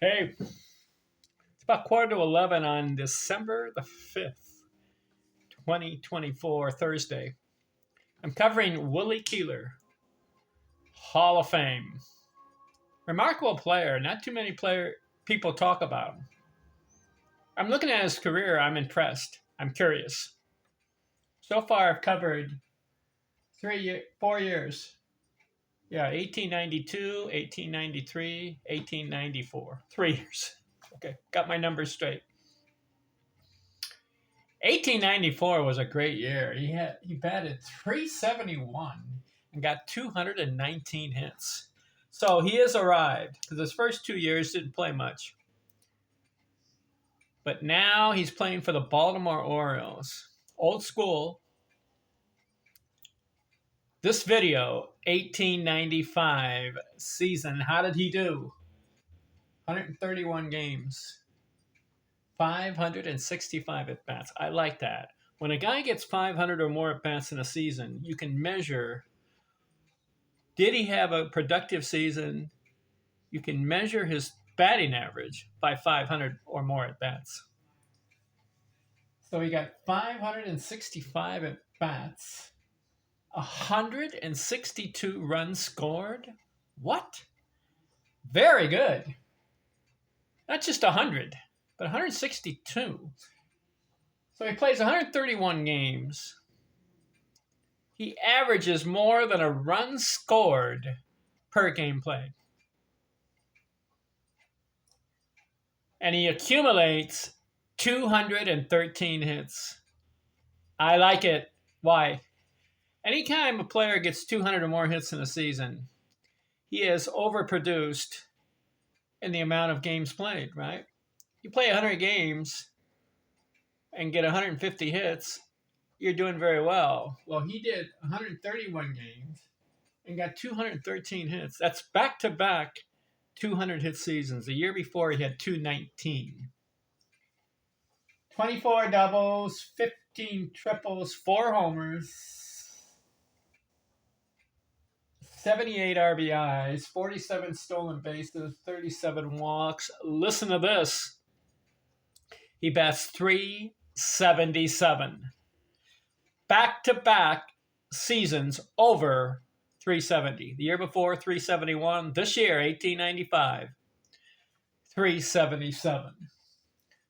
Hey, it's about quarter to 11 on December the 5th, 2024, Thursday. I'm covering Willie Keeler, Hall of Fame. Remarkable player. Not too many people talk about him. I'm looking at his career. I'm impressed. I'm curious. So far, I've covered 4 years. Yeah, 1892, 1893, 1894. 3 years. Okay, got my numbers straight. 1894 was a great year. He batted 371 and got 219 hits. So he has arrived because his first 2 years didn't play much. But now he's playing for the Baltimore Orioles. Old school. This video, 1895 season, how did he do? 131 games, 565 at bats. I like that. When a guy gets 500 or more at bats in a season, you can measure, did he have a productive season? You can measure his batting average by 500 or more at bats. So he got 565 at bats, 162 runs scored. What? Very good. Not just 100, but 162. So he plays 131 games. He averages more than a run scored per game played. And he accumulates 213 hits. I like it. Why? Anytime a player gets 200 or more hits in a season, he has overproduced in the amount of games played, right? You play 100 games and get 150 hits, you're doing very well. Well, he did 131 games and got 213 hits. That's back-to-back 200 hit seasons. The year before, he had 219. 24 doubles, 15 triples, 4 homers, 78 RBIs, 47 stolen bases, 37 walks. Listen to this. He bats 377. Back-to-back seasons over 370. The year before, 371. This year, 1895, 377.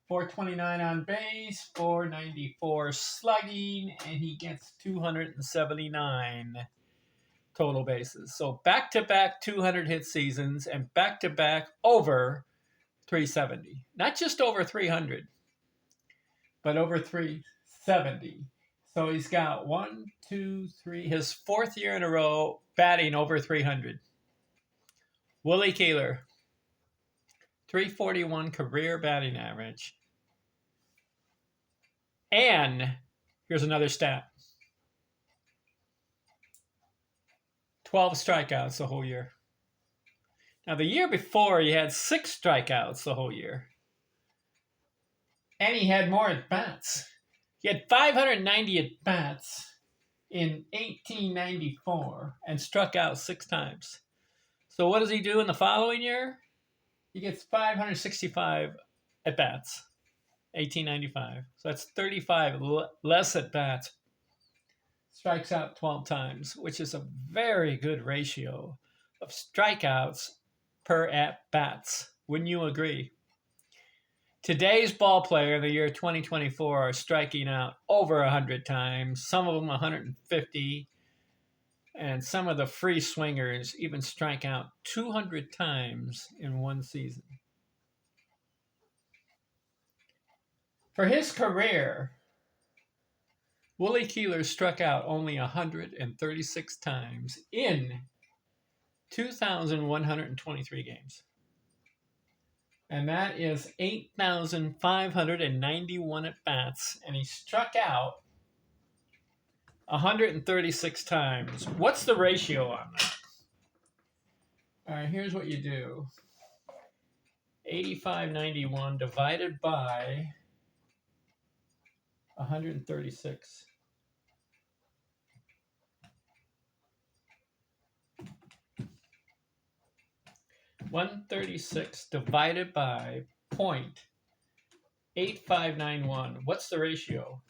429 on base, 494 slugging, and he gets 279 total bases. So back-to-back 200 hit seasons and back-to-back over 370. Not just over 300, but over 370. So he's got 1, 2, 3, his 4th year in a row batting over 300. Willie Keeler, 341 career batting average. And here's another stat. 12 strikeouts the whole year. Now, the year before, he had 6 strikeouts the whole year. And he had more at-bats. He had 590 at-bats in 1894 and struck out 6 times. So what does he do in the following year? He gets 565 at-bats, 1895. So that's 35 less at-bats. Strikes out 12 times, which is a very good ratio of strikeouts per at-bats. Wouldn't you agree? Today's ball player in the year 2024 are striking out over 100 times, some of them 150, and some of the free swingers even strike out 200 times in one season. For his career, Willie Keeler struck out only 136 times in 2,123 games. And that is 8,591 at-bats, and he struck out 136 times. What's the ratio on that? All right, here's what you do. 8591 divided by 136. 136 divided by 0.8591. What's the ratio?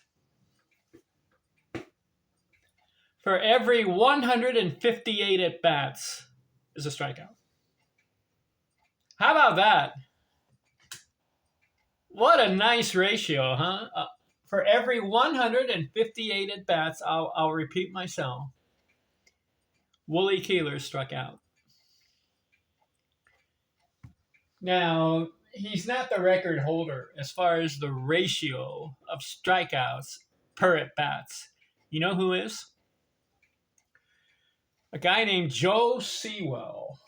For every 158 at-bats is a strikeout. How about that? What a nice ratio, huh? For every 158 at-bats, I'll repeat myself, Willie Keeler struck out. Now, he's not the record holder as far as the ratio of strikeouts per at-bats. You know who is? A guy named Joe Sewell.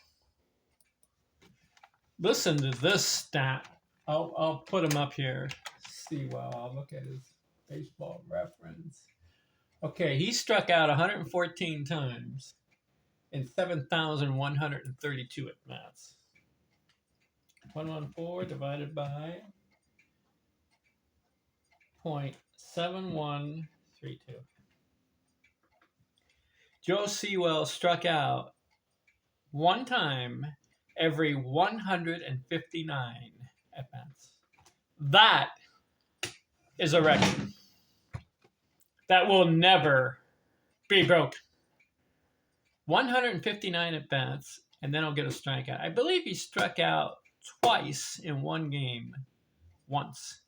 Listen to this stat. I'll put him up here. Sewell. I'll look at his baseball reference. Okay, he struck out 114 times in 7,132 at-bats. 114 divided by 0.7132. Joe Sewell struck out one time every 159 at-bats. That is a record that will never be broken. 159 at-bats, and then I'll get a strikeout. I believe he struck out twice in one game, once.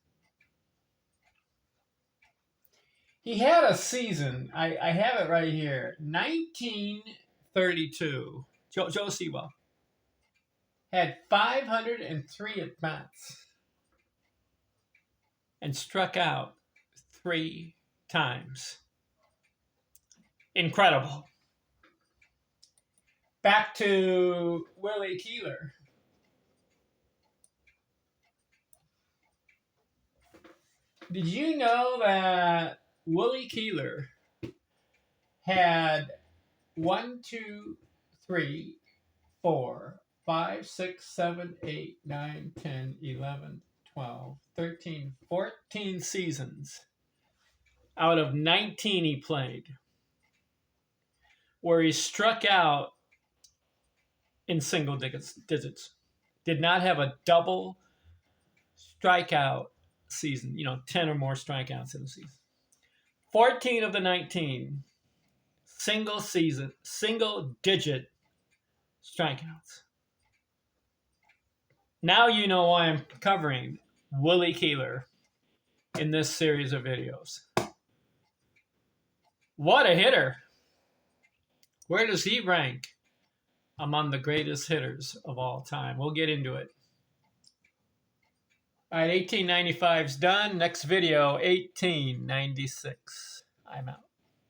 He had a season, I have it right here, 1932. Joe Sewell had 503 at-bats and struck out 3 times. Incredible. Back to Willie Keeler. Did you know that Willie Keeler had 1, 2, 3, 4, 5, 6, 7, 8, 9, 10, 11, 12, 13, 14 seasons out of 19 he played where he struck out in single digits. Did not have a double strikeout season, 10 or more strikeouts in a season. 14 of the 19 single digit strikeouts. Now you know why I'm covering Willie Keeler in this series of videos. What a hitter. Where does he rank among the greatest hitters of all time? We'll get into it. All right, 1895's done. Next video, 1896. I'm out.